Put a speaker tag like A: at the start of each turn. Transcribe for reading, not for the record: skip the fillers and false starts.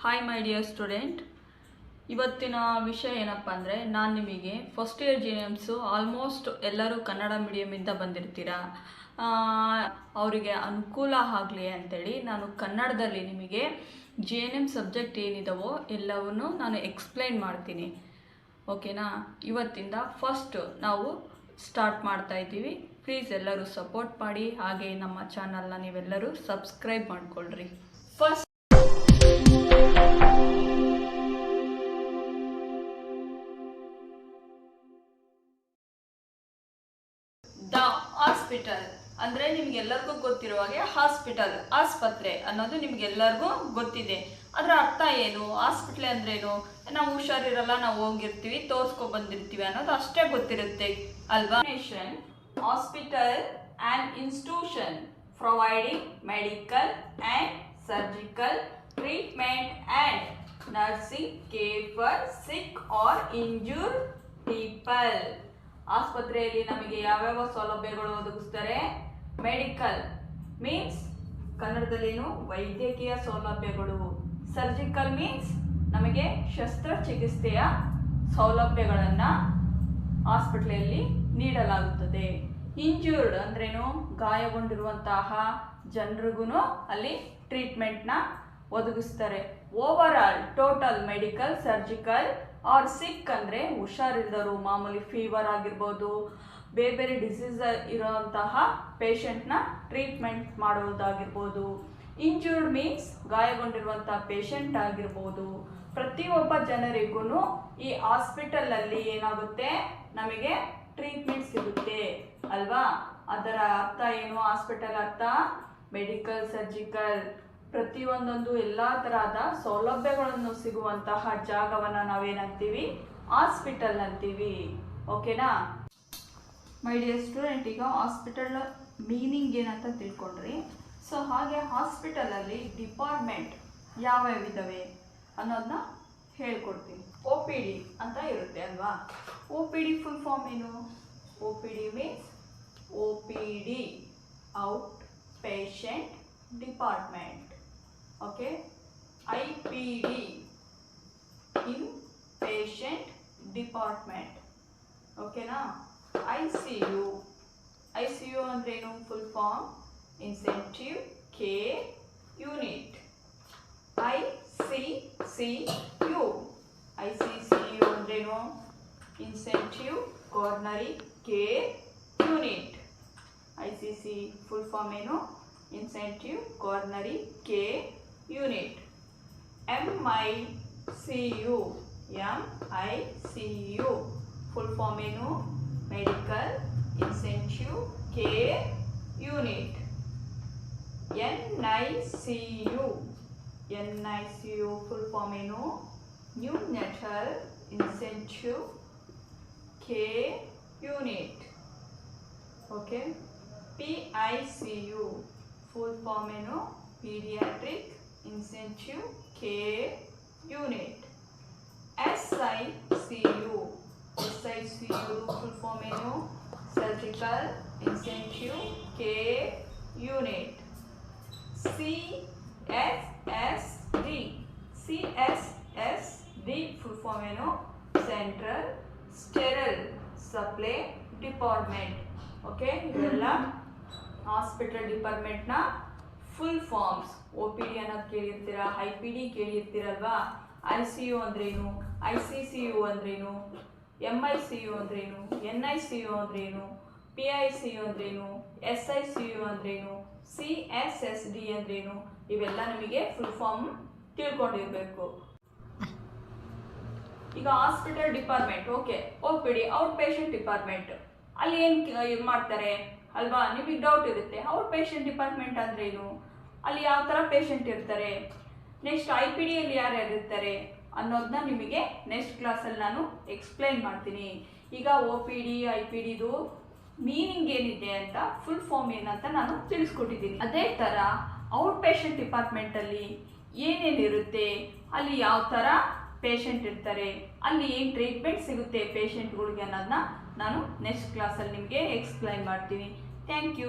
A: Hi my dear student, ಇವತ್ತಿನ ವಿಷಯ ಏನಪ್ಪ ಅಂದರೆ ನಾನು ನಿಮಗೆ ಫಸ್ಟ್ ಇಯರ್ ಜಿ.ಎನ್.ಎಮ್ಸು ಆಲ್ಮೋಸ್ಟ್ ಎಲ್ಲರೂ ಕನ್ನಡ ಮೀಡಿಯಮಿಂದ ಬಂದಿರ್ತೀರಾ. ಅವರಿಗೆ ಅನುಕೂಲ ಆಗಲಿ ಅಂತೇಳಿ ನಾನು ಕನ್ನಡದಲ್ಲಿ ನಿಮಗೆ ಜಿ.ಎನ್.ಎಮ್ ಸಬ್ಜೆಕ್ಟ್ ಏನಿದಾವೋ ಎಲ್ಲವನ್ನೂ ನಾನು ಎಕ್ಸ್ಪ್ಲೈನ್ ಮಾಡ್ತೀನಿ. ಓಕೆನಾ? ಇವತ್ತಿಂದ ಫಸ್ಟ್ ನಾವು ಸ್ಟಾರ್ಟ್ ಮಾಡ್ತಾ ಇದ್ದೀವಿ. ಪ್ಲೀಸ್ ಎಲ್ಲರೂ ಸಪೋರ್ಟ್ ಮಾಡಿ, ಹಾಗೆ ನಮ್ಮ ಚಾನಲ್ನ ನೀವೆಲ್ಲರೂ ಸಬ್ಸ್ಕ್ರೈಬ್ ಮಾಡ್ಕೊಳ್ರಿ. ಫಸ್ಟ್ ದ ಹಾಸ್ಪಿಟಲ್ ಅಂದರೆ ನಿಮಗೆಲ್ಲರಿಗೂ ಗೊತ್ತಿರುವ ಹಾಗೆ ಹಾಸ್ಪಿಟಲ್, ಆಸ್ಪತ್ರೆ ಅನ್ನೋದು ನಿಮಗೆಲ್ಲರಿಗೂ ಗೊತ್ತಿದೆ. ಅದರ ಅರ್ಥ ಏನು? ಹಾಸ್ಪಿಟ್ಲ್ ಅಂದ್ರೇನು? ನಾವು ಹುಷಾರಿರಲ್ಲ, ನಾವು ಹೋಗಿರ್ತೀವಿ, ತೋರಿಸ್ಕೊ ಬಂದಿರ್ತೀವಿ ಅನ್ನೋದು ಅಷ್ಟೇ ಗೊತ್ತಿರುತ್ತೆ ಅಲ್ವಾ? Hospital and institution providing medical and surgical treatment and nursing care for sick or injured people. ಆಸ್ಪತ್ರೆಯಲ್ಲಿ ನಮಗೆ ಯಾವ್ಯಾವ ಸೌಲಭ್ಯಗಳು ಒದಗಿಸ್ತಾರೆ? ಮೆಡಿಕಲ್ ಮೀನ್ಸ್ ಕನ್ನಡದಲ್ಲೇನು? ವೈದ್ಯಕೀಯ ಸೌಲಭ್ಯಗಳು. ಸರ್ಜಿಕಲ್ ಮೀನ್ಸ್ ನಮಗೆ ಶಸ್ತ್ರಚಿಕಿತ್ಸೆಯ ಸೌಲಭ್ಯಗಳನ್ನು ಆಸ್ಪತ್ರೆಯಲ್ಲಿ ನೀಡಲಾಗುತ್ತದೆ. ಇಂಜೂರ್ಡ್ ಅಂದ್ರೇನು? ಗಾಯಗೊಂಡಿರುವಂತಹ ಜನರಿಗೂ ಅಲ್ಲಿ ಟ್ರೀಟ್ಮೆಂಟ್ನ ಒದಗಿಸ್ತಾರೆ. Over all total medical, surgical or sick ಅಂದರೆ ಹುಷಾರಿಲ್ಲದರು, ಮಾಮೂಲಿ ಫೀವರ್ ಆಗಿರ್ಬೋದು, ಬೇರೆ ಬೇರೆ ಡಿಸೀಸ್ ಇರೋಂತಹ ಪೇಷಂಟ್ನ ಟ್ರೀಟ್ಮೆಂಟ್ ಮಾಡೋದಾಗಿರ್ಬೋದು. ಇಂಜೂರ್ಡ್ ಮೀನ್ಸ್ ಗಾಯಗೊಂಡಿರುವಂಥ ಪೇಷಂಟ್ ಆಗಿರ್ಬೋದು. ಪ್ರತಿಯೊಬ್ಬ ಜನರಿಗೂ ಈ ಹಾಸ್ಪಿಟಲಲ್ಲಿ ಏನಾಗುತ್ತೆ? ನಮಗೆ ಟ್ರೀಟ್ಮೆಂಟ್ ಸಿಗುತ್ತೆ ಅಲ್ವಾ? ಅದರ ಅರ್ಥ ಏನು? ಹಾಸ್ಪಿಟಲ್ ಅರ್ಥ ಮೆಡಿಕಲ್, ಸರ್ಜಿಕಲ್ ಪ್ರತಿಯೊಂದೊಂದು ಎಲ್ಲ ತರಹದ ಸೌಲಭ್ಯಗಳನ್ನು ಸಿಗುವಂತಹ ಜಾಗವನ್ನು ನಾವೇನಂತೀವಿ? ಹಾಸ್ಪಿಟಲ್ ಅಂತೀವಿ. ಓಕೆನಾ ಮೈ ಡಿಯರ್ ಸ್ಟೂಡೆಂಟ್? ಈಗ ಹಾಸ್ಪಿಟಲ್ ಮೀನಿಂಗ್ ಏನಂತ ತಿಳ್ಕೊಂಡ್ರಿ. ಸೊ ಹಾಗೆ ಹಾಸ್ಪಿಟಲಲ್ಲಿ ಡಿಪಾರ್ಟ್ಮೆಂಟ್ ಯಾವ್ಯಾವಿದ್ದಾವೆ ಅನ್ನೋದನ್ನ ಹೇಳ್ಕೊಡ್ತೀನಿ. OPD ಅಂತ ಇರುತ್ತೆ ಅಲ್ವಾ? OPD ಫುಲ್ ಫಾರ್ಮ್ ಏನು? OPD means OPD out patient department. Okay. IPD in patient department. ಓಕೆನಾ? ICU ಅಂದ್ರೇನು? Full form intensive care unit. ICCU ಅಂದ್ರೇನು? Intensive coronary care unit. ICC full form ಏನು? Intensive coronary care unit. MICU full form ಏನು? Medical intensive care unit. NICU full form ಏನು? Neonatal intensive care unit. Okay. PICU full form ಏನು? Paediatric intensive care unit. SICU full form ಏನು? Surgical incentive care unit. CSSD full form ಏನು? Central sterile supply department. Okay. ಇವೆಲ್ಲ hospital ಡಿಪಾರ್ಟ್ಮೆಂಟ್ನ full forms. OPD ಅನ್ನೋದು ಕೇಳಿರ್ತೀರಾ, IPD ಕೇಳಿರ್ತೀರಲ್ವಾ? ICU ಅಂದ್ರೇನು? ICCU ಅಂದ್ರೇನು? MICU ಅಂದ್ರೇನು? NICU ಅಂದ್ರೇನು? PICU ಅಂದ್ರೇನು? SICU ಅಂದ್ರೇನು? CSSD ಅಂದ್ರೇನು? ಇವೆಲ್ಲ ನಿಮಗೆ ಫುಲ್ ಫಾರ್ಮ್ ತಿಳ್ಕೊಂಡಿರ್ಬೇಕು. ಈಗ hospital department. Okay. OPD out patient department. ಅಲ್ಲಿ ಏನು ಮಾಡ್ತಾರೆ ಅಲ್ವಾ? ನಿಮಗೆ ಡೌಟ್ ಇರುತ್ತೆ, ಔಟ್ ಪೇಷಂಟ್ ಡಿಪಾರ್ಟ್ಮೆಂಟ್ ಅಂದ್ರೇನು? ಅಲ್ಲಿ ಯಾವ ಥರ ಪೇಷಂಟ್ ಇರ್ತಾರೆ? ನೆಕ್ಸ್ಟ್ IPD ಅಲ್ಲಿ ಯಾರ್ಯಾರು ಇರ್ತಾರೆ ಅನ್ನೋದನ್ನ ನಿಮಗೆ ನೆಕ್ಸ್ಟ್ ಕ್ಲಾಸಲ್ಲಿ ನಾನು ಎಕ್ಸ್ಪ್ಲೈನ್ ಮಾಡ್ತೀನಿ. ಈಗ OPD IPDದು ಮೀನಿಂಗ್ ಏನಿದೆ ಅಂತ, ಫುಲ್ ಫಾರ್ಮ್ ಏನಂತ ನಾನು ತಿಳಿಸ್ಕೊಟ್ಟಿದ್ದೀನಿ. ಅದೇ ಥರ ಔಟ್ ಪೇಷಂಟ್ ಡಿಪಾರ್ಟ್ಮೆಂಟಲ್ಲಿ ಏನೇನಿರುತ್ತೆ, ಅಲ್ಲಿ ಯಾವ ಥರ ಪೇಷಂಟ್ ಇರ್ತಾರೆ, ಅಲ್ಲಿ ಏನು ಟ್ರೀಟ್ಮೆಂಟ್ ಸಿಗುತ್ತೆ ಪೇಷಂಟ್ಗಳಿಗೆ ಅನ್ನೋದನ್ನ ನಾನು ನೆಕ್ಸ್ಟ್ ಕ್ಲಾಸಲ್ಲಿ ನಿಮಗೆ ಎಕ್ಸ್ಪ್ಲೈನ್ ಮಾಡ್ತೀನಿ. Thank you.